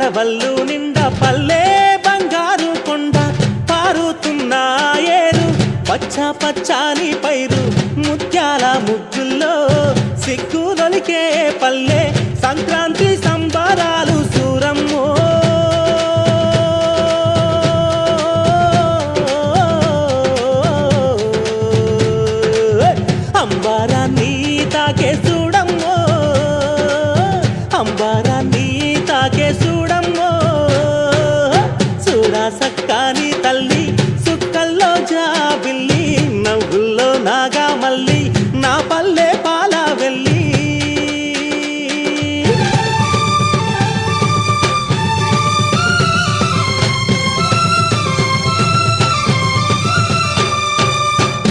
పల్లవల్లు నిండా పల్లె బంగారు కొండ పారుతున్న ఏరు పచ్చ పచ్చాని పైరు ముత్యాల ముగ్గుల్లో సిగ్గులొలికే పల్లె సంక్రాంతి సంబరాలు సూరమ్మో అంబారాన్ని తాకే చూడమ్మో అంబారాన్ని తాకే చూడమ్మో చూడా సక్కాని తల్లి సుక్కల్లో జాబిల్లి నవ్వుల్లో నాగ